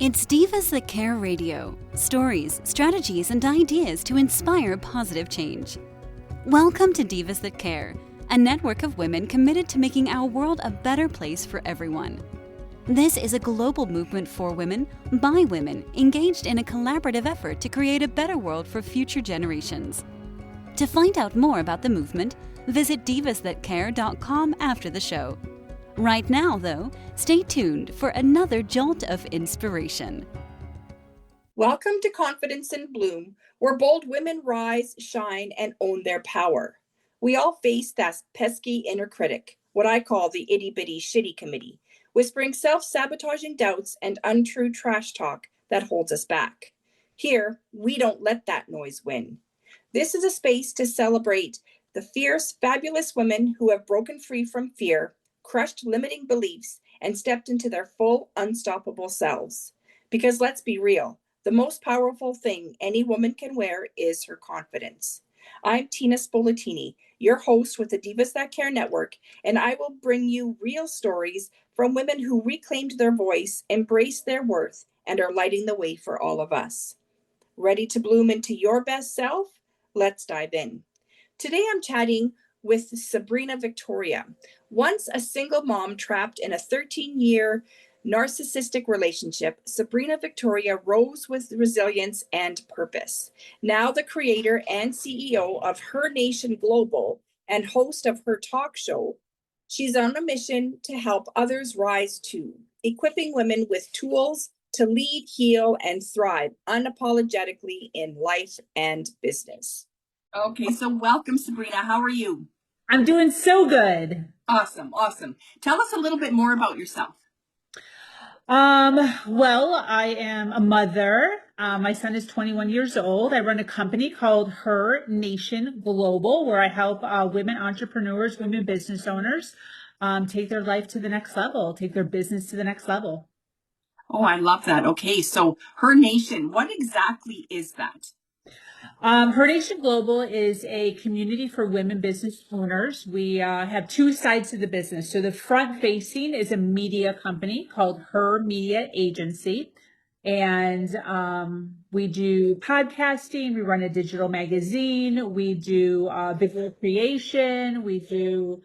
It's Divas That Care Radio. Stories, strategies, and ideas to inspire positive change. Welcome to Divas That Care, a network of women committed to making our world a better place for everyone. This is a global movement for women, by women, engaged in a collaborative effort to create a better world for future generations. To find out more about the movement, visit divasthatcare.com after the show. Right now, though, stay tuned for another jolt of inspiration. Welcome to Confidence in Bloom, where bold women rise, shine, and own their power. We all face that pesky inner critic, what I call the itty-bitty shitty committee, whispering self-sabotaging doubts and untrue trash talk that holds us back. Here, we don't let that noise win. This is a space to celebrate the fierce, fabulous women who have broken free from fear, crushed limiting beliefs, and stepped into their full, unstoppable selves. Because let's be real, the most powerful thing any woman can wear is her confidence. I'm Tina Spoletini, your host with the Divas That Care Network, and I will bring you real stories from women who reclaimed their voice, embraced their worth, and are lighting the way for all of us. Ready to bloom into your best self? Let's dive in. Today I'm chatting with Sabrina Victoria, once a single mom trapped in a 13-year narcissistic relationship. Sabrina Victoria rose with resilience and purpose. Now the creator and CEO of Her Nation Global and host of her talk show, she's on a mission to help others rise too, equipping women with tools to lead, heal, and thrive unapologetically in life and business. Okay, so welcome, Sabrina. How are you? I'm doing so good. Awesome. Tell us a little bit more about yourself. Well, I am a mother. My son is 21 years old. I run a company called Her Nation Global, where I help women entrepreneurs, women business owners, take their life to the next level, take their business to the next level. Oh, I love that. Okay, so Her Nation, what exactly is that? Her Nation Global is a community for women business owners. We have two sides to the business. So the front facing is a media company called Her Media Agency. And we do podcasting. We run a digital magazine. We do visual creation. We do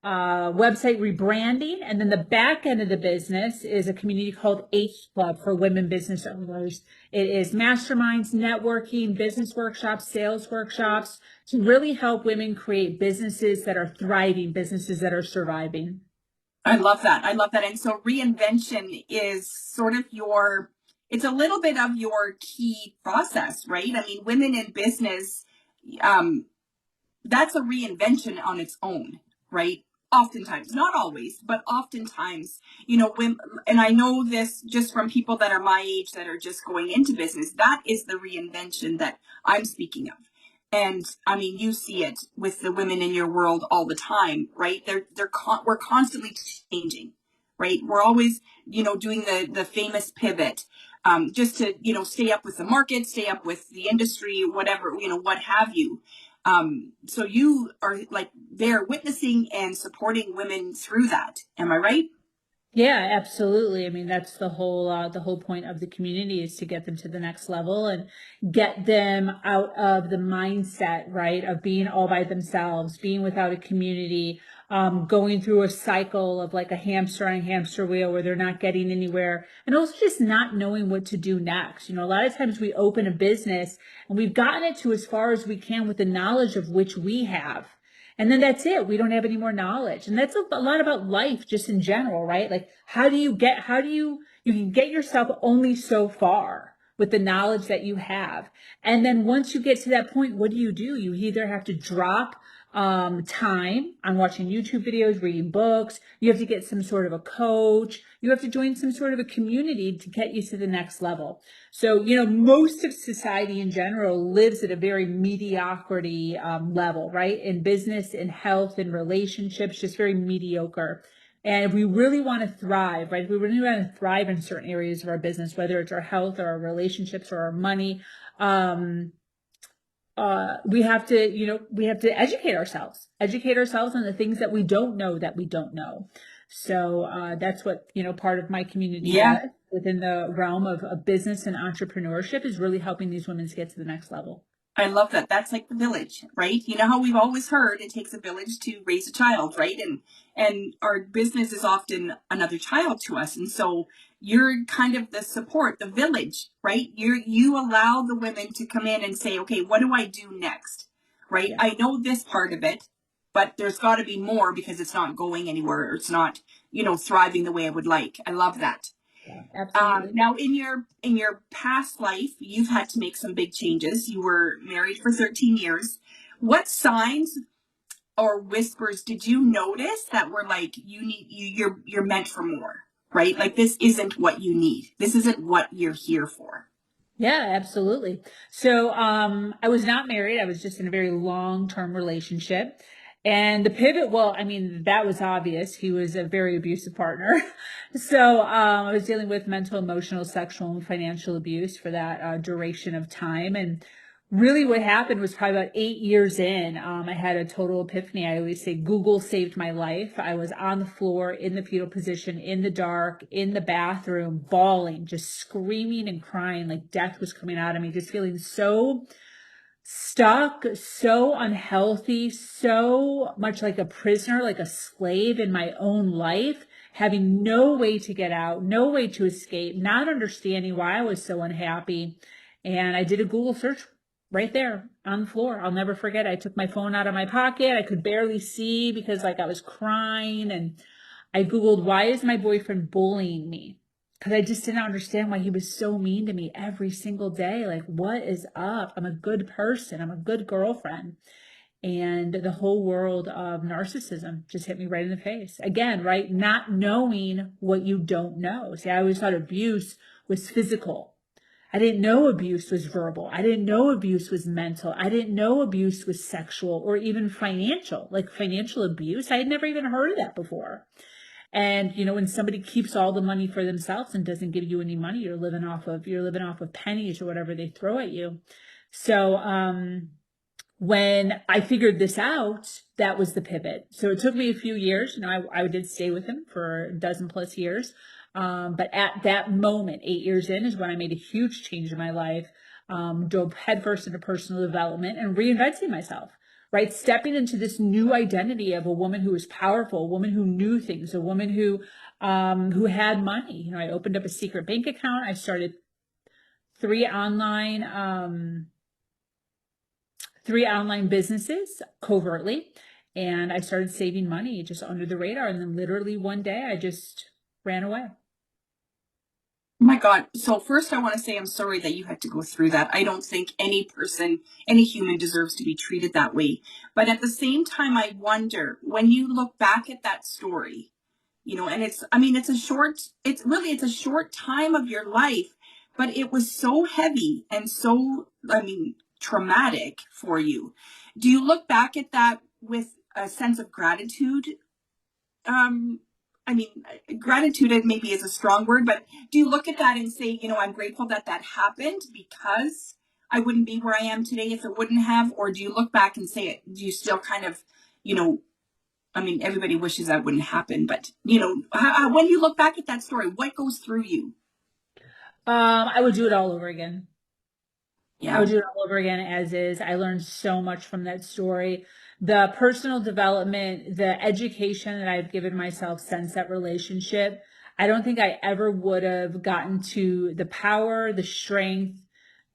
website rebranding. And then the back end of the business is a community called H Club for women business owners. It is masterminds, networking, business workshops, sales workshops to really help women create businesses that are thriving, businesses that are surviving. I love that. And so reinvention is sort of it's a little bit of your key process, right? I mean, women in business, that's a reinvention on its own, right? Oftentimes, not always, but oftentimes, and I know this just from people that are my age that are just going into business, that is the reinvention that I'm speaking of. And I mean, you see it with the women in your world all the time, right? We're constantly changing, right? We're always, doing the famous pivot, just to, stay up with the market, stay up with the industry, whatever, what have you. So you are like there witnessing and supporting women through that. Am I right? Yeah, absolutely. I mean, that's the whole point of the community is to get them to the next level and get them out of the mindset, right, of being all by themselves, being without a community, going through a cycle of like a hamster on a hamster wheel where they're not getting anywhere, and also just not knowing what to do next. A lot of times we open a business and we've gotten it to as far as we can with the knowledge of which we have. And then that's it. We don't have any more knowledge. And that's a lot about life just in general, right? Like, you can get yourself only so far with the knowledge that you have. And then once you get to that point, what do? You either have to drop time on watching YouTube videos, reading books. You have to get some sort of a coach. You have to join some sort of a community to get you to the next level. So, most of society in general lives at a very mediocrity level, right? In business, in health, in relationships, just very mediocre. And if we really want to thrive, right? If we really want to thrive in certain areas of our business, whether it's our health or our relationships or our money, we have to educate ourselves on the things that we don't know. So that's what, part of my community Yeah. does within the realm of business and entrepreneurship, is really helping these women to get to the next level. I love that. That's like the village, right? You know how we've always heard it takes a village to raise a child, right? And our business is often another child to us. And so you're kind of the support, the village, right? You allow the women to come in and say, okay, what do I do next? Right? Yeah. I know this part of it, but there's got to be more because it's not going anywhere, or it's not, thriving the way I would like. I love that. Yeah, absolutely. Now, in your past life, you've had to make some big changes. You were married for 13 years. What signs or whispers did you notice that were like, you're meant for more, right? Like, this isn't what you need. This isn't what you're here for. Yeah, absolutely. So, I was not married. I was just in a very long-term relationship. And the pivot, well, I mean, that was obvious. He was a very abusive partner. So, I was dealing with mental, emotional, sexual, and financial abuse for that duration of time. And really what happened was probably about 8 years in, I had a total epiphany. I always say Google saved my life. I was on the floor in the fetal position, in the dark, in the bathroom, bawling, just screaming and crying like death was coming out of me, just feeling so stuck, so unhealthy, so much like a prisoner, like a slave in my own life, having no way to get out, no way to escape, not understanding why I was so unhappy. And I did a Google search right there on the floor. I'll never forget. I took my phone out of my pocket. I could barely see because I was crying. And I Googled, why is my boyfriend bullying me? Because I just didn't understand why he was so mean to me every single day. Like, what is up? I'm a good person. I'm a good girlfriend. And the whole world of narcissism just hit me right in the face. Again, right? Not knowing what you don't know. See, I always thought abuse was physical. I didn't know abuse was verbal. I didn't know abuse was mental. I didn't know abuse was sexual or even financial, like financial abuse. I had never even heard of that before. And, when somebody keeps all the money for themselves and doesn't give you any money, you're living off of pennies or whatever they throw at you. So, when I figured this out, that was the pivot. So it took me a few years. I did stay with him for a dozen plus years. But at that moment, 8 years in, is when I made a huge change in my life, dove headfirst into personal development and reinventing myself, right? Stepping into this new identity of a woman who was powerful, a woman who knew things, a woman who had money. I opened up a secret bank account. I started three online businesses covertly, and I started saving money just under the radar. And then literally one day I just ran away. Oh my God. So first I want to say I'm sorry that you had to go through that. I don't think any person, any human deserves to be treated that way. But at the same time, I wonder, when you look back at that story, and it's a short time of your life, but it was so heavy and so, traumatic for you. Do you look back at that with a sense of gratitude? Gratitude maybe is a strong word, but do you look at that and say, I'm grateful that happened because I wouldn't be where I am today if it wouldn't have? Or do you look back and say, do you still kind of, everybody wishes that wouldn't happen, but, when you look back at that story, what goes through you? I would do it all over again. Yeah. I would do it all over again as is. I learned so much from that story. The personal development, the education that I've given myself since that relationship, I don't think I ever would have gotten to the power, the strength,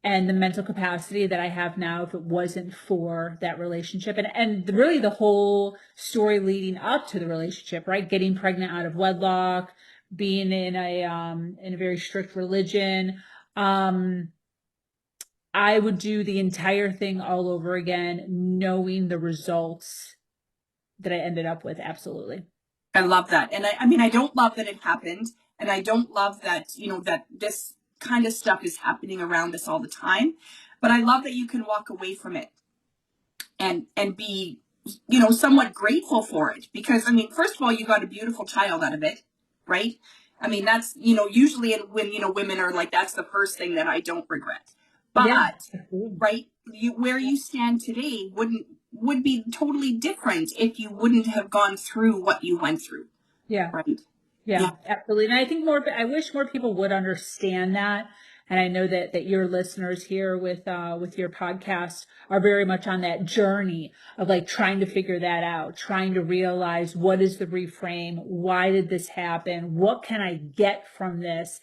and the mental capacity that I have now if it wasn't for that relationship. And really the whole story leading up to the relationship, right? Getting pregnant out of wedlock, being in a very strict religion. I would do the entire thing all over again, knowing the results that I ended up with. Absolutely. I love that. And I don't love that it happened. And I don't love that, that this kind of stuff is happening around us all the time. But I love that you can walk away from it and be, somewhat grateful for it. Because, first of all, you got a beautiful child out of it, right? That's, usually when, women are like, that's the first thing that I don't regret. But, yeah. Right, where you stand today would be totally different if you wouldn't have gone through what you went through. Yeah. Right. Yeah, absolutely. And I think I wish more people would understand that. And I know that your listeners here with your podcast are very much on that journey of like trying to figure that out, trying to realize what is the reframe? Why did this happen? What can I get from this?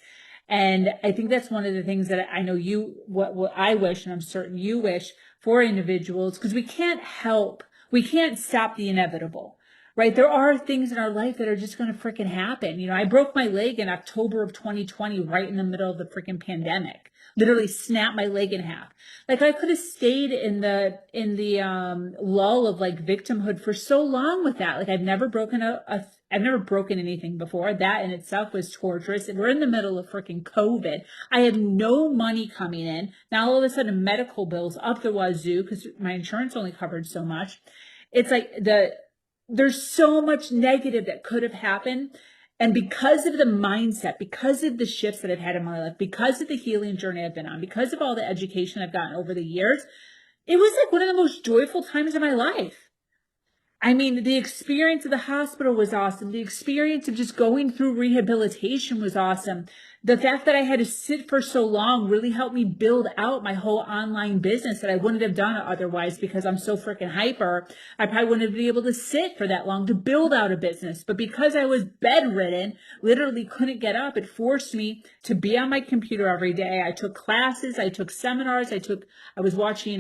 And I think that's one of the things that I know what I wish, and I'm certain you wish for individuals, because we can't stop the inevitable. Right. There are things in our life that are just going to freaking happen. You know, I broke my leg in October of 2020, right in the middle of the freaking pandemic, literally snapped my leg in half. Like I could have stayed in the lull of like victimhood for so long with that. Like I've never broken I've never broken anything before. That in itself was torturous. And we're in the middle of freaking COVID. I had no money coming in. Now all of a sudden medical bills up the wazoo because my insurance only covered so much. It's like there's so much negative that could have happened. And because of the mindset, because of the shifts that I've had in my life, because of the healing journey I've been on, because of all the education I've gotten over the years, it was like one of the most joyful times of my life. I mean, the experience of the hospital was awesome. The experience of just going through rehabilitation was awesome. The fact that I had to sit for so long really helped me build out my whole online business that I wouldn't have done otherwise because I'm so freaking hyper. I probably wouldn't have been able to sit for that long to build out a business. But because I was bedridden, literally couldn't get up, it forced me to be on my computer every day. I took classes, I took seminars, I was watching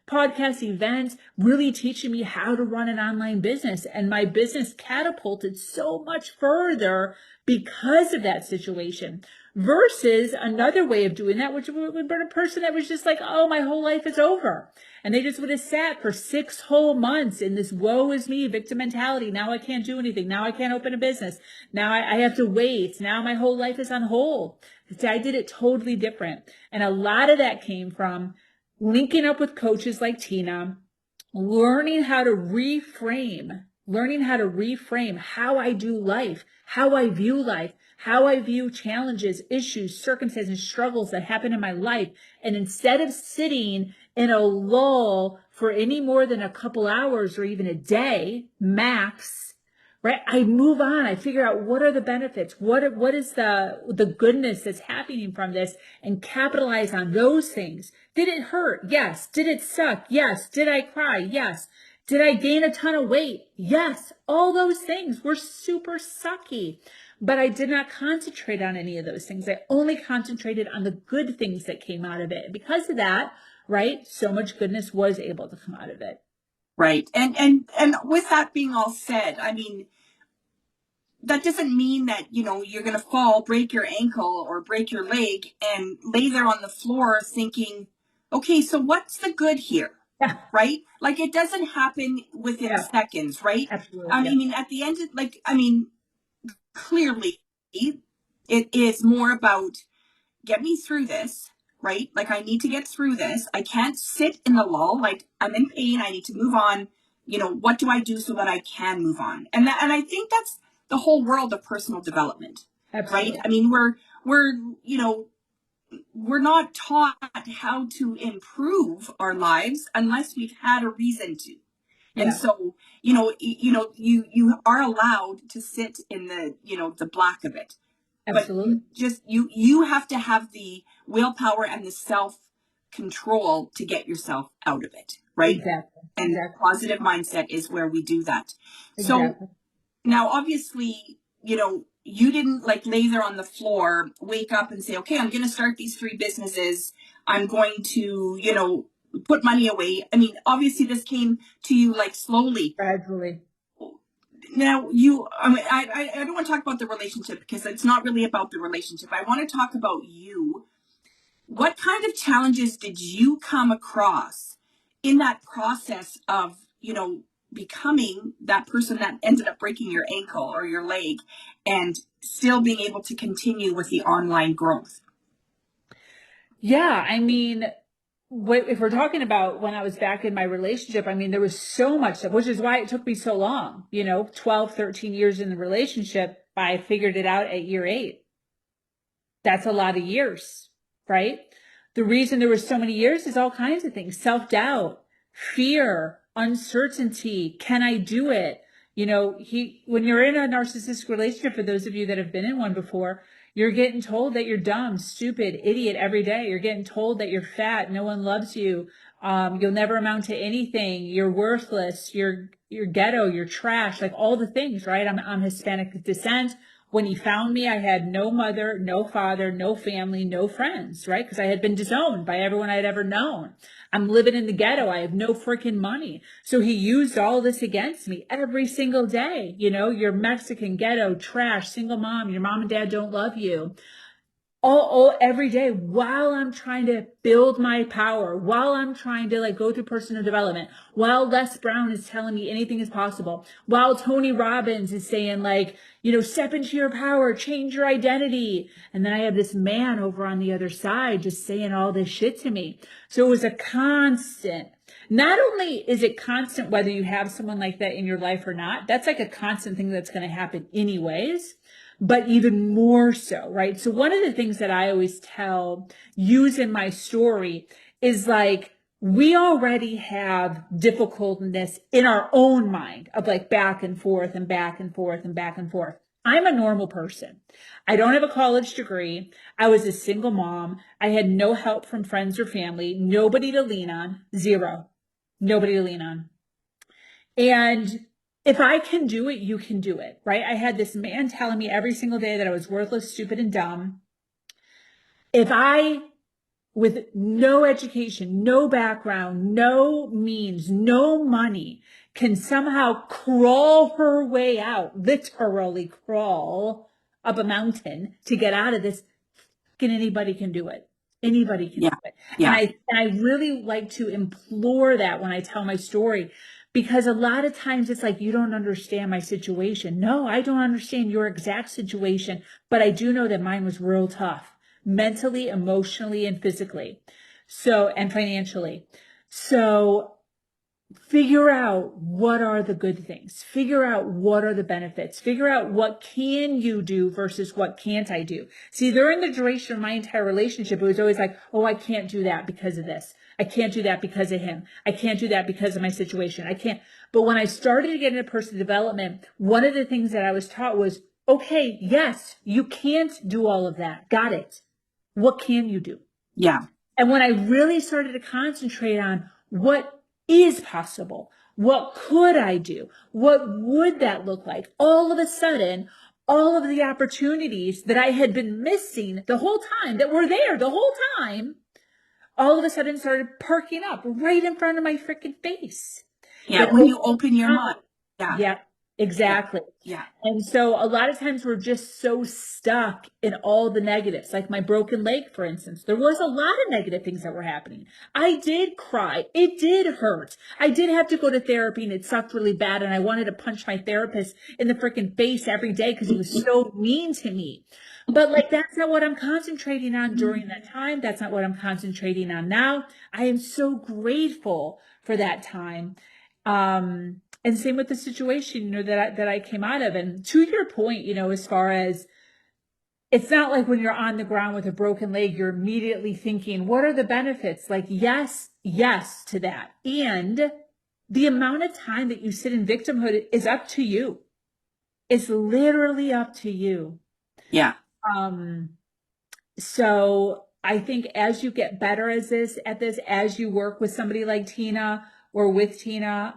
podcast events, really teaching me how to run an online business. And my business catapulted so much further because of that situation versus another way of doing that, which would have been a person that was just like, oh, my whole life is over. And they just would have sat for 6 whole months in this woe is me victim mentality. Now I can't do anything. Now I can't open a business. Now I have to wait. Now my whole life is on hold. I did it totally different. And a lot of that came from linking up with coaches like Tina, learning how to reframe how I do life, how I view life, how I view challenges, issues, circumstances, struggles that happen in my life. And instead of sitting in a lull for any more than a couple hours or even a day max, right? I move on. I figure out what are the benefits? What is the goodness that's happening from this and capitalize on those things. Did it hurt? Yes. Did it suck? Yes. Did I cry? Yes. Did I gain a ton of weight? Yes. All those things were super sucky, but I did not concentrate on any of those things. I only concentrated on the good things that came out of it. And because of that, right, so much goodness was able to come out of it. Right. And with that being all said, I mean, that doesn't mean that, you know, you're going to fall, break your ankle or break your leg and lay there on the floor thinking, okay, so what's the good here? Yeah. Right? Like it doesn't happen within seconds, right? Absolutely. I mean, at the end of clearly it is more about get me through this, right? Like I need to get through this. I can't sit in the lull. Like I'm in pain. I need to move on. You know, what do I do so that I can move on? And I think that's the whole world of personal development, Absolutely. right? I mean, we're not taught how to improve our lives unless we've had a reason to. Yeah. And so, you are allowed to sit in the black of it. Absolutely. But just you have to have the willpower and the self-control to get yourself out of it, right? Exactly. And exactly. positive mindset is where we do that. Exactly. So now, obviously, you didn't like lay there on the floor, wake up and say, okay, I'm going to start these 3 businesses. I'm going to, put money away. I mean, obviously this came to you like slowly. Gradually. Now, I don't want to talk about the relationship because it's not really about the relationship. I want to talk about you. What kind of challenges did you come across in that process of, becoming that person that ended up breaking your ankle or your leg and still being able to continue with the online growth? Yeah, I mean, if we're talking about when I was back in my relationship, I mean, there was so much stuff, which is why it took me so long, 12, 13 years in the relationship. I figured it out at year 8. That's a lot of years, right? The reason there was so many years is all kinds of things: self-doubt, fear, uncertainty. Can I do it? when you're in a narcissistic relationship, for those of you that have been in one before, you're getting told that you're dumb, stupid, idiot every day. You're getting told that you're fat. No one loves you. You'll never amount to anything. You're worthless. You're ghetto. You're trash. Like all the things, right? I'm Hispanic descent. When he found me, I had no mother, no father, no family, no friends, right? Because I had been disowned by everyone I'd ever known. I'm living in the ghetto. I have no freaking money. So he used all this against me every single day. You're Mexican, ghetto, trash, single mom. Your mom and dad don't love you. All every day while I'm trying to build my power, while I'm trying to go through personal development, while Les Brown is telling me anything is possible, while Tony Robbins is saying step into your power, change your identity. And then I have this man over on the other side just saying all this shit to me. So it was a constant. Not only is it constant whether you have someone like that in your life or not, that's like a constant thing that's going to happen anyways, but even more so, right? So one of the things that I always use in my story is we already have difficultness in our own mind of back and forth and back and forth and back and forth. I'm a normal person. I don't have a college degree. I was a single mom. I had no help from friends or family, nobody to lean on, zero, nobody to lean on. And if I can do it, you can do it, right? I had this man telling me every single day that I was worthless, stupid, and dumb. If I, with no education, no background, no means, no money, can somehow crawl her way out, literally crawl up a mountain to get out of this, anybody can do it. Anybody can do it. Yeah. And I really like to implore that when I tell my story, because a lot of times it's you don't understand my situation. No, I don't understand your exact situation, but I do know that mine was real tough, mentally, emotionally, and physically. And financially. So figure out what are the good things. Figure out what are the benefits. Figure out what can you do versus what can't I do. See, during the duration of my entire relationship, it was always oh, I can't do that because of this. I can't do that because of him. I can't do that because of my situation. I can't. But when I started to get into personal development, one of the things that I was taught was, okay, yes, you can't do all of that. Got it. What can you do? Yeah. And when I really started to concentrate on what is possible, what could I do? What would that look like? All of a sudden, all of the opportunities that I had been missing the whole time, that were there the whole time, all of a sudden started perking up right in front of my freaking face. Yeah, when you open your mind. Yeah. Yeah, exactly. Yeah. And so a lot of times we're just so stuck in all the negatives, like my broken leg, for instance. There was a lot of negative things that were happening. I did cry. It did hurt. I did have to go to therapy and it sucked really bad. And I wanted to punch my therapist in the freaking face every day because he was so mean to me. But that's not what I'm concentrating on during that time. That's not what I'm concentrating on now. I am so grateful for that time. And same with the situation, that I came out of. And to your point, as far as it's not like when you're on the ground with a broken leg, you're immediately thinking, what are the benefits? Yes to that. And the amount of time that you sit in victimhood is up to you. It's literally up to you. Yeah. So I think as you get better at this, as you work with somebody like Tina or with Tina,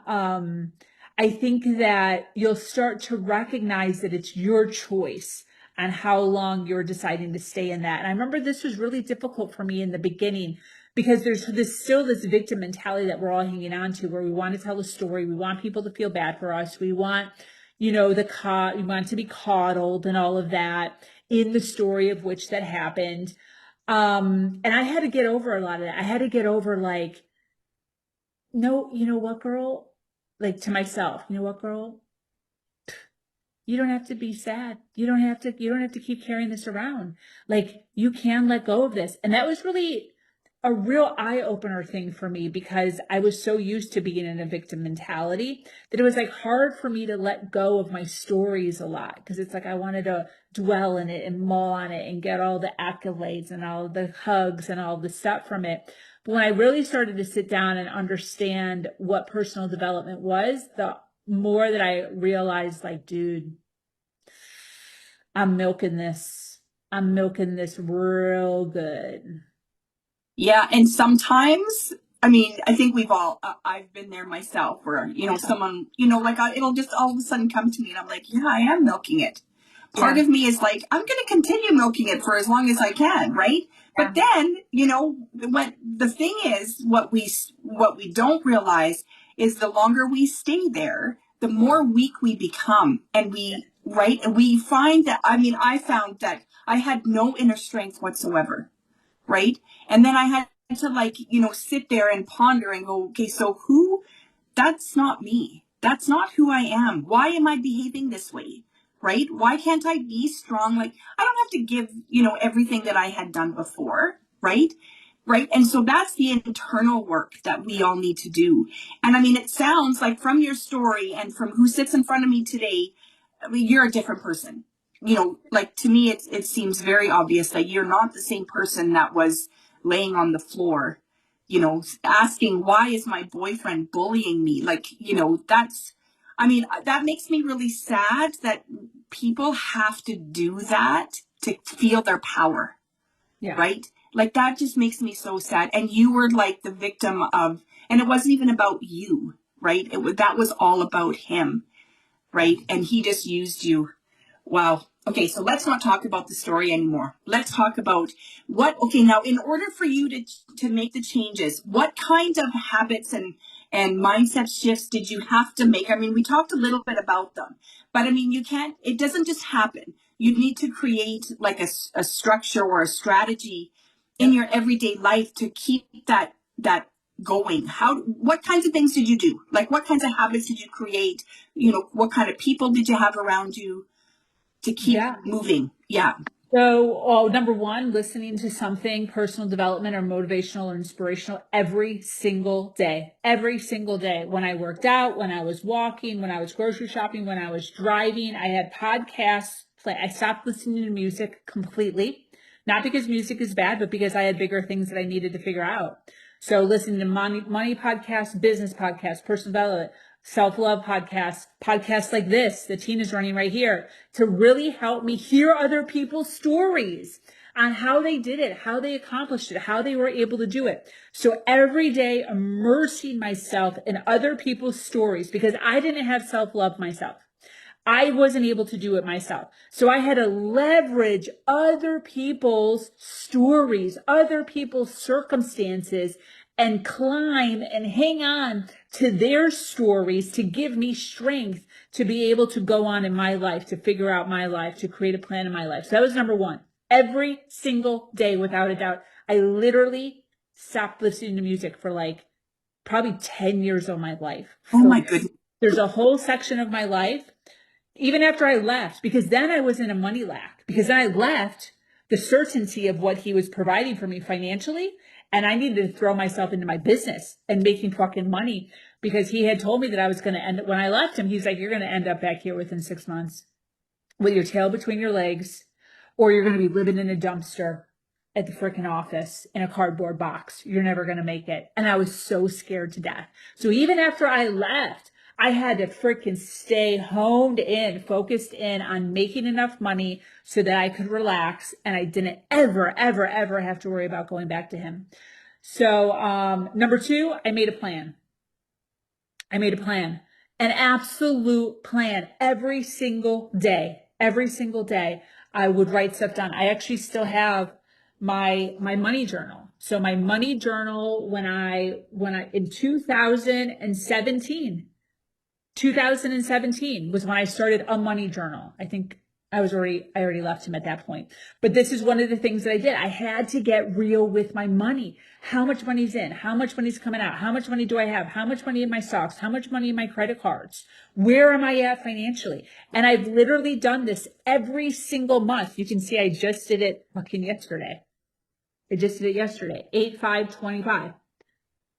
I think that you'll start to recognize that it's your choice on how long you're deciding to stay in that. And I remember this was really difficult for me in the beginning because there's still this victim mentality that we're all hanging on to, where we want to tell a story. We want people to feel bad for us. We want, we want to be coddled and all of that in the story of which that happened. And I had to get over a lot of that. I had to get over no, you know what, girl? To myself, you know what, girl? You don't have to be sad. You don't have to keep carrying this around. You can let go of this. And that was really a real eye-opener thing for me, because I was so used to being in a victim mentality that it was hard for me to let go of my stories a lot, because it's I wanted to dwell in it and maul on it and get all the accolades and all the hugs and all the stuff from it. But when I really started to sit down and understand what personal development was, more that I realized, like, dude, I'm milking this. I'm milking this real good. Yeah. And sometimes, I mean, I think we've all, I've been there myself where, you know, someone, you know, like it'll just all of a sudden come to me and I'm like, yeah, I am milking it. Part of me is like, I'm going to continue milking it for as long as I can. Right. But then, you know, what the thing is, what we don't realize is the longer we stay there, the more weak we become. And right. And we find that, I mean, I found that I had no inner strength whatsoever. Right. And then I had to, like, you know, sit there and ponder and go, okay, so that's not me. That's not who I am. Why am I behaving this way? Right? Why can't I be strong? Like, I don't have to give, you know, everything that I had done before. Right? Right. And so that's the internal work that we all need to do. And I mean, it sounds like from your story and from who sits in front of me today, I mean, you're a different person. You know, like, to me, it seems very obvious that you're not the same person that was laying on the floor, you know, asking, why is my boyfriend bullying me? Like, you know, I mean, that makes me really sad that people have to do that to feel their power. Yeah. Right? Like, that just makes me so sad. And you were like the victim of, and it wasn't even about you, right? That was all about him, right? And he just used you. Wow. Okay, so let's not talk about the story anymore. Let's talk about now, in order for you to make the changes, what kind of habits and mindset shifts did you have to make? I mean, we talked a little bit about them, but I mean, it doesn't just happen. You need to create like a structure or a strategy in your everyday life to keep that going. What kinds of things did you do? Like, what kinds of habits did you create? You know, what kind of people did you have around you to keep moving? Yeah. So, number one, listening to something personal development or motivational or inspirational every single day. Every single day. When I worked out, when I was walking, when I was grocery shopping, when I was driving, I had podcasts play. I stopped listening to music completely. Not because music is bad, but because I had bigger things that I needed to figure out. So listening to money podcasts, business podcasts, personal development, self-love podcasts like this that Tina's running right here, to really help me hear other people's stories on how they did it, how they accomplished it, how they were able to do it. So every day immersing myself in other people's stories, because I didn't have self-love myself. I wasn't able to do it myself. So I had to leverage other people's stories, other people's circumstances, and climb and hang on to their stories to give me strength to be able to go on in my life, to figure out my life, to create a plan in my life. So that was number one. Every single day, without a doubt, I literally stopped listening to music for like probably 10 years of my life. Oh my goodness. There's a whole section of my life, even after I left, because then I was in a money lack, because then I left the certainty of what he was providing for me financially. And I needed to throw myself into my business and making fucking money, because he had told me that I was going to end up, when I left him, he's like, you're going to end up back here within 6 months with your tail between your legs, or you're going to be living in a dumpster at the freaking office in a cardboard box. You're never going to make it. And I was so scared to death. So even after I left, I had to freaking stay honed in, focused in on making enough money so that I could relax, and I didn't ever, ever, ever have to worry about going back to him. So, number two, I made a plan. An absolute plan every single day. Every single day I would write stuff down. I actually still have my money journal. So my money journal, when I in 2017 was when I started a money journal. I think I already left him at that point. But this is one of the things that I did. I had to get real with my money. How much money's in? How much money's coming out? How much money do I have? How much money in my stocks? How much money in my credit cards? Where am I at financially? And I've literally done this every single month. You can see I just did it fucking yesterday. 8/5/25.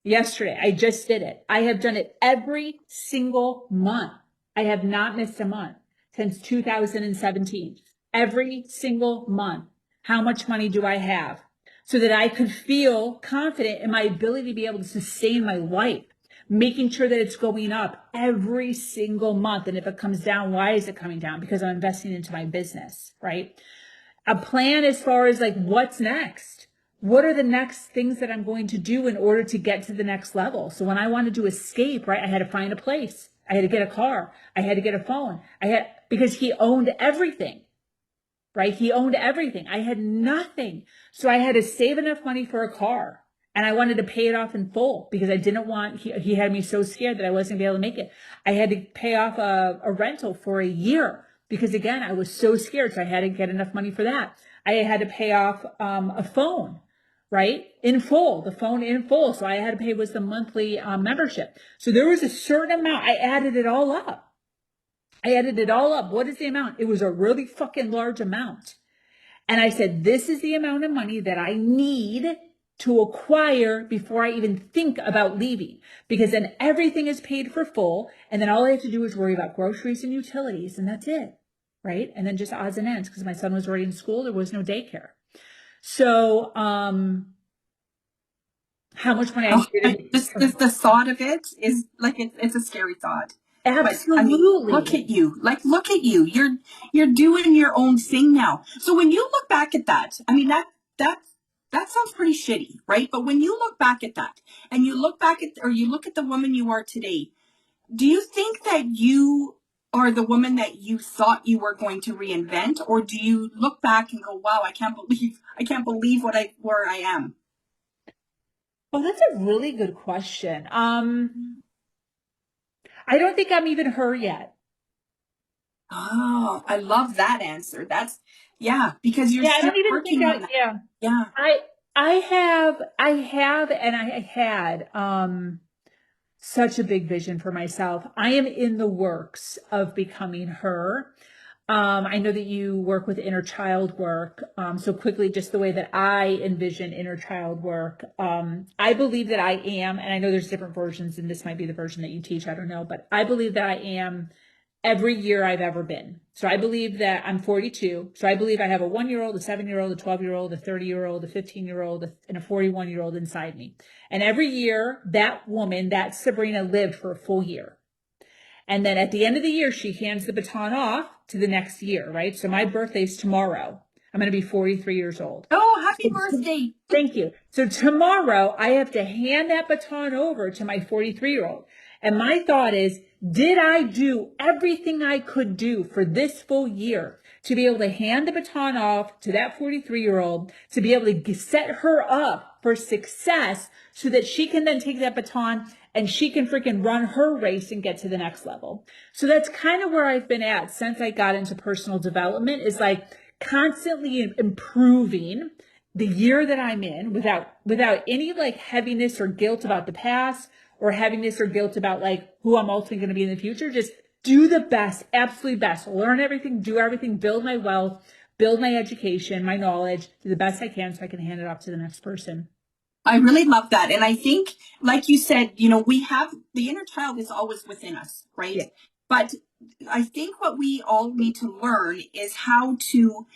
Yesterday, I just did it. I have done it every single month. I have not missed a month since 2017. Every single month. How much money do I have? So that I could feel confident in my ability to be able to sustain my life. making sure that it's going up every single month. And if it comes down, why is it coming down? Because I'm investing into my business, right? A plan as far as like, what's next? What are the next things that I'm going to do in order to get to the next level? So when I wanted to escape, right, I had to find a place. I had to get a car. I had to get a phone. Because he owned everything, right? He owned everything. I had nothing. So I had to save enough money for a car, and I wanted to pay it off in full because I didn't want, he had me so scared that I wasn't going to be able to make it. I had to pay off a rental for a year because again, I was so scared. So I had to get enough money for that. I had to pay off a phone, right? In full, the phone in full. So I had to pay was the monthly membership. So there was a certain amount. I added it all up. What is the amount? It was a really fucking large amount. And I said, this is the amount of money that I need to acquire before I even think about leaving, because then everything is paid for full. And then all I have to do is worry about groceries and utilities, and that's it. Right. And then just odds and ends, because my son was already in school. There was no daycare. So, how much money I created. The thought of it is like, it's a scary thought. Absolutely. But, I mean, look at you. Look at you. You're doing your own thing now. So when you look back at that, I mean, that sounds pretty shitty, right? But when you look back at that and you look at the woman you are today, do you think that you are the woman that you thought you were going to reinvent? Or do you look back and go, wow, I can't believe where I am? Well, that's a really good question. I don't think I'm even her yet. Oh, I love that answer. Because you're still working on that. Yeah. I have, and I had, such a big vision for myself. I am in the works of becoming her. I know that you work with inner child work. So quickly, just the way that I envision inner child work. I believe that I am, and I know there's different versions, and this might be the version that you teach. I don't know, but I believe that I am every year I've ever been. So I believe that I'm 42. So I believe I have a 1-year-old, a 7-year-old, a 12-year-old, a 30-year-old, a 15-year-old, and a 41-year-old inside me. And every year that woman, that Sabrina, lived for a full year. And then at the end of the year, she hands the baton off to the next year, right? So my birthday's tomorrow. I'm going to be 43 years old. Oh, happy birthday. Thank you. So tomorrow I have to hand that baton over to my 43-year-old. And my thought is, did I do everything I could do for this full year to be able to hand the baton off to that 43-year-old, to be able to set her up for success so that she can then take that baton and she can freaking run her race and get to the next level? So that's kind of where I've been at since I got into personal development, is like constantly improving the year that I'm in without any like heaviness or guilt about the past, or heaviness or guilt about like who I'm ultimately going to be in the future. Just do the best, absolute best, learn everything, do everything, build my wealth, build my education, my knowledge, do the best I can so I can hand it off to the next person. I really love that. And I think, like you said, we have the inner child is always within us, right? Yeah. But I think what we all need to learn is how to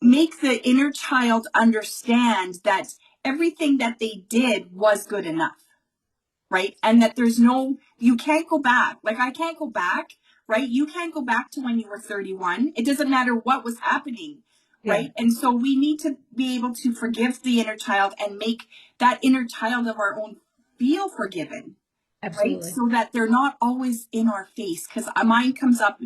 make the inner child understand that everything that they did was good enough. Right. And that you can't go back. Like, I can't go back, right? You can't go back to when you were 31. It doesn't matter what was happening. Right. Yeah. And so we need to be able to forgive the inner child and make that inner child of our own feel forgiven. Absolutely. Right. So that they're not always in our face. Because mine comes up.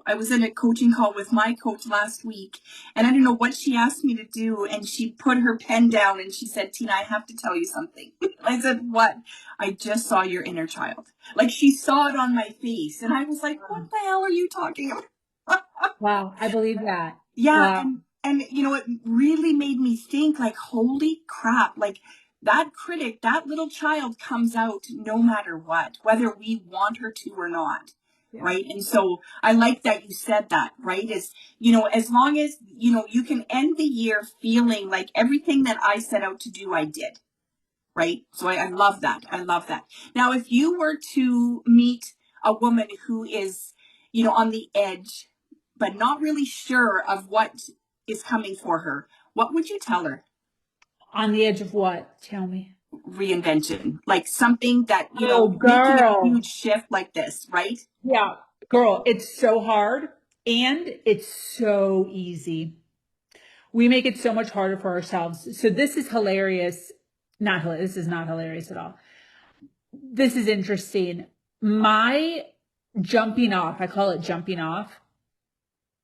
I was in a coaching call with my coach last week, and I don't know what she asked me to do. And she put her pen down and she said, Tina, I have to tell you something. I said, what? I just saw your inner child. Like, she saw it on my face. And I was like, what the hell are you talking about? Wow. I believe that. Yeah. Wow. And it really made me think, like, holy crap, like, that critic, that little child comes out no matter what, whether we want her to or not. Yeah. Right. And so I like that you said that, right? As long as, you can end the year feeling like everything that I set out to do, I did. Right. So I love that. I love that. Now, if you were to meet a woman who is, on the edge, but not really sure of what is coming for her, what would you tell her? On the edge of what? Tell me. reinvention, like something that, Oh, making a girl. huge shift like this, right? Yeah, girl, it's so hard and it's so easy. We make it so much harder for ourselves. So this is hilarious. Not hilarious. This is not hilarious at all. This is interesting. My jumping off, I call it jumping off,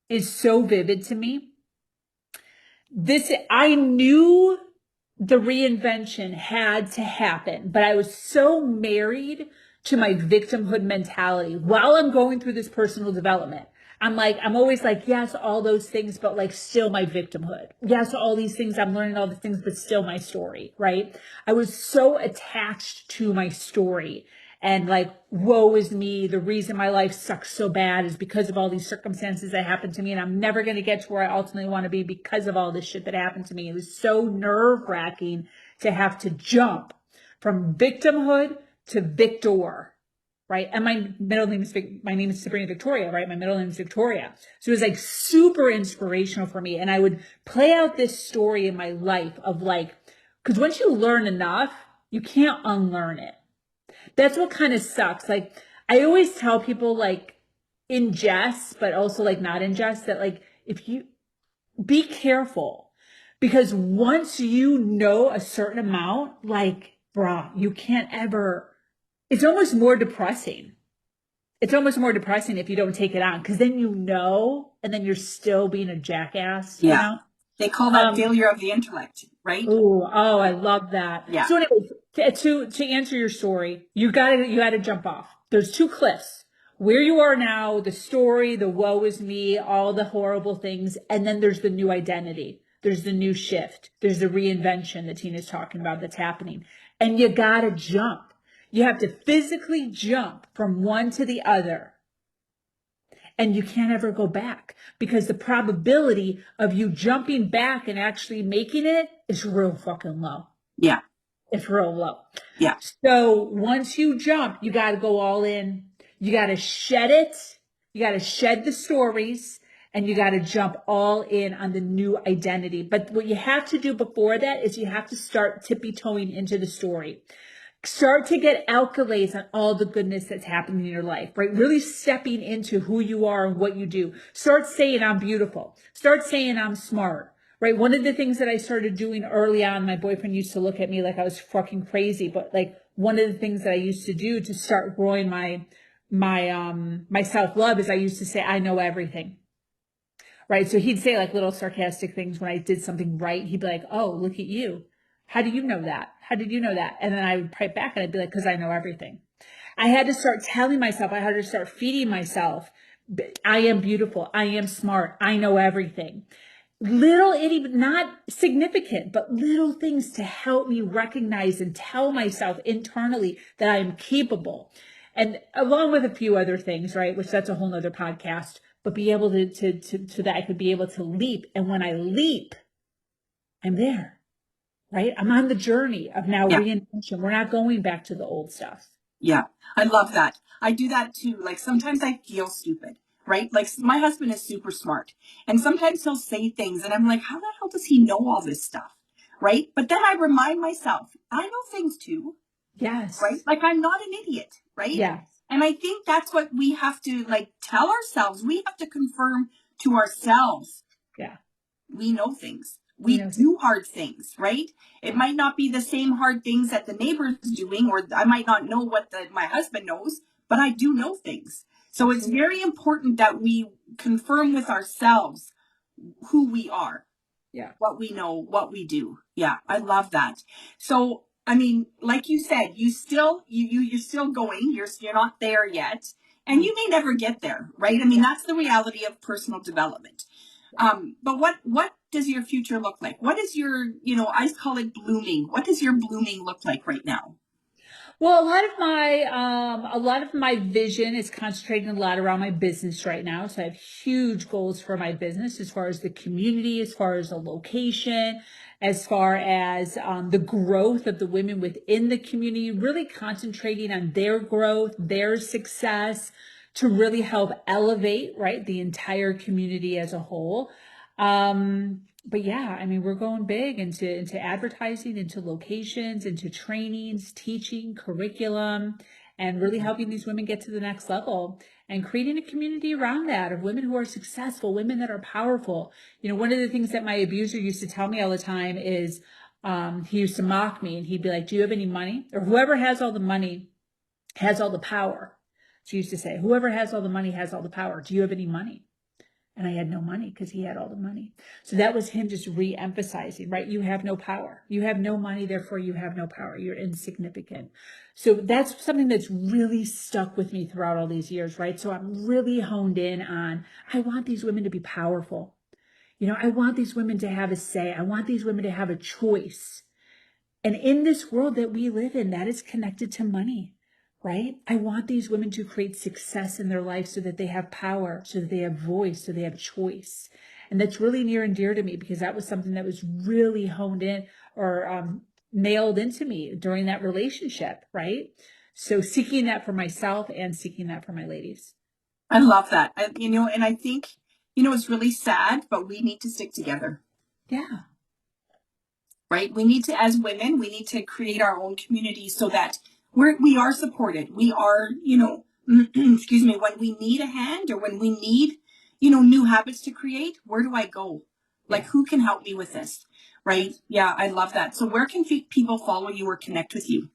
is so vivid to me. I knew the reinvention had to happen, but I was so married to my victimhood mentality while I'm going through this personal development. I'm always like, yes, all those things, but like still my victimhood. Yes, all these things, I'm learning all these things, but still my story, right? I was so attached to my story and like, woe is me. The reason my life sucks so bad is because of all these circumstances that happened to me. And I'm never going to get to where I ultimately want to be because of all this shit that happened to me. It was so nerve wracking to have to jump from victimhood to victor, right? And my name is Sabrina Victoria, right? My middle name is Victoria. So it was like super inspirational for me. And I would play out this story in my life of like, because once you learn enough, you can't unlearn it. That's what kind of sucks. Like, I always tell people, like, in jest, but also like not in jest, that like, if you be careful, because once you know a certain amount, like, bruh, you can't ever, it's almost more depressing. It's almost more depressing if you don't take it on, because then you know, and then you're still being a jackass, you Yeah. know? They call that failure of the intellect, right? Oh, I love that. Yeah. So anyway, to answer your story, you gotta jump off. There's two cliffs. Where you are now, the story, the woe is me, all the horrible things, and then there's the new identity. There's the new shift. There's the reinvention that Tina's talking about that's happening. And you gotta jump. You have to physically jump from one to the other. And you can't ever go back because the probability of you jumping back and actually making it is real fucking low. Yeah. It's real low. Yeah. So once you jump, you got to go all in. You got to shed it. You got to shed the stories and you got to jump all in on the new identity. But what you have to do before that is you have to start tippy-toeing into the story. Start to get accolades on all the goodness that's happening in your life, right? Really stepping into who you are and what you do. Start saying, I'm beautiful. Start saying, I'm smart, right? One of the things that I started doing early on, my boyfriend used to look at me like I was fucking crazy, but like one of the things that I used to do to start growing my self-love is I used to say, I know everything. Right. So he'd say like little sarcastic things when I did something right. He'd be like, oh, look at you. How do you know that? How did you know that? And then I would pipe back and I'd be like, because I know everything. I had to start telling myself, I had to start feeding myself. I am beautiful. I am smart. I know everything. Little itty, not significant, but little things to help me recognize and tell myself internally that I am capable. And along with a few other things, right? Which that's a whole nother podcast, but be able to that I could be able to leap. And when I leap, I'm there. Right? I'm on the journey of now reinvention. We're not going back to the old stuff. Yeah. I love that. I do that too. Like sometimes I feel stupid, right? Like my husband is super smart and sometimes he'll say things and I'm like, how the hell does he know all this stuff? Right. But then I remind myself, I know things too. Yes. Right. Like I'm not an idiot. Right. Yes. And I think that's what we have to like tell ourselves. We have to confirm to ourselves. Yeah. We know things. We do hard things, right? It might not be the same hard things that the neighbor's doing, or I might not know what my husband knows, but I do know things. So it's very important that we confirm with ourselves who we are, what we know, what we do. Yeah, I love that. So, I mean, like you said, you're still going. You're not there yet, and you may never get there, right? I mean, that's the reality of personal development. But what does your future look like? What is your, I call it blooming. What does your blooming look like right now? Well, a lot of my vision is concentrating a lot around my business right now. So I have huge goals for my business as far as the community, as far as the location, as far as the growth of the women within the community, really concentrating on their growth, their success to really help elevate, right, the entire community as a whole. But yeah, I mean, we're going big into advertising, into locations, into trainings, teaching, curriculum, and really helping these women get to the next level and creating a community around that of women who are successful, women that are powerful. One of the things that my abuser used to tell me all the time is, he used to mock me and he'd be like, "Do you have any money?" Or whoever has all the money has all the power. She used to say, "Whoever has all the money has all the power. Do you have any money?" And I had no money because he had all the money. So that was him just re-emphasizing, right? You have no power. You have no money, therefore you have no power. You're insignificant. So that's something that's really stuck with me throughout all these years, right? So I'm really honed in on, I want these women to be powerful. I want these women to have a say. I want these women to have a choice. And in this world that we live in, that is connected to money. Right? I want these women to create success in their life so that they have power, so that they have voice, so they have choice. And that's really near and dear to me because that was something that was really honed in or nailed into me during that relationship, right? So seeking that for myself and seeking that for my ladies. I love that. And I think, it's really sad, but we need to stick together. Yeah. Right? We need to, as women, we need to create our own community so that we are supported. We are, excuse me, when we need a hand or when we need, new habits to create, where do I go? Like, who can help me with this? Right? Yeah, I love that. So where can people follow you or connect with you?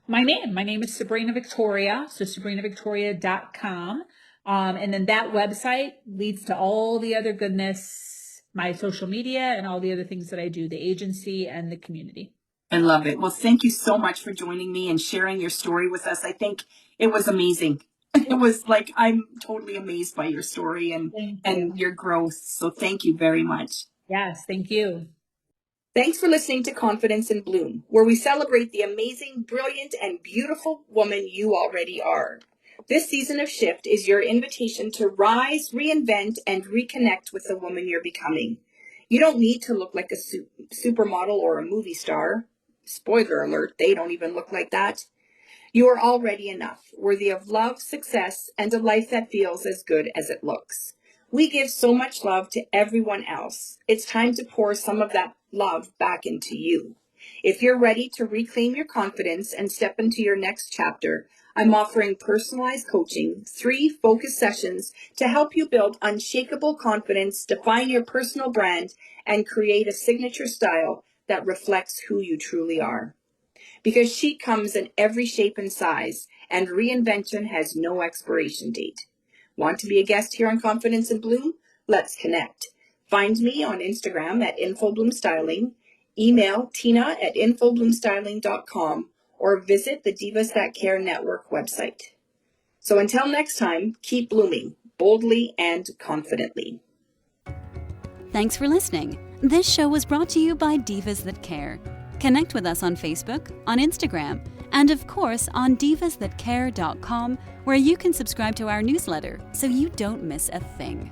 My name is Sabrina Victoria. So sabrinavictoria.com. And then that website leads to all the other goodness, my social media and all the other things that I do, the agency and the community. I love it. Well, thank you so much for joining me and sharing your story with us. I think it was amazing. It was like, I'm totally amazed by your story and your growth. So thank you very much. Yes, thank you. Thanks for listening to Confidence in Bloom, where we celebrate the amazing, brilliant, and beautiful woman you already are. This season of shift is your invitation to rise, reinvent, and reconnect with the woman you're becoming. You don't need to look like a supermodel or a movie star. Spoiler alert, they don't even look like that. You are already enough, worthy of love, success, and a life that feels as good as it looks. We give so much love to everyone else. It's time to pour some of that love back into you. If you're ready to reclaim your confidence and step into your next chapter, I'm offering personalized coaching, 3 focus sessions to help you build unshakable confidence, define your personal brand, and create a signature style that reflects who you truly are. Because she comes in every shape and size, and reinvention has no expiration date. Want to be a guest here on Confidence in Bloom? Let's connect. Find me on Instagram at InfoBloomStyling, email tina@infobloomstyling.com, or visit the Divas That Care Network website. So until next time, keep blooming, boldly and confidently. Thanks for listening. This show was brought to you by Divas That Care. Connect with us on Facebook, on Instagram, and of course on divasthatcare.com, where you can subscribe to our newsletter so you don't miss a thing.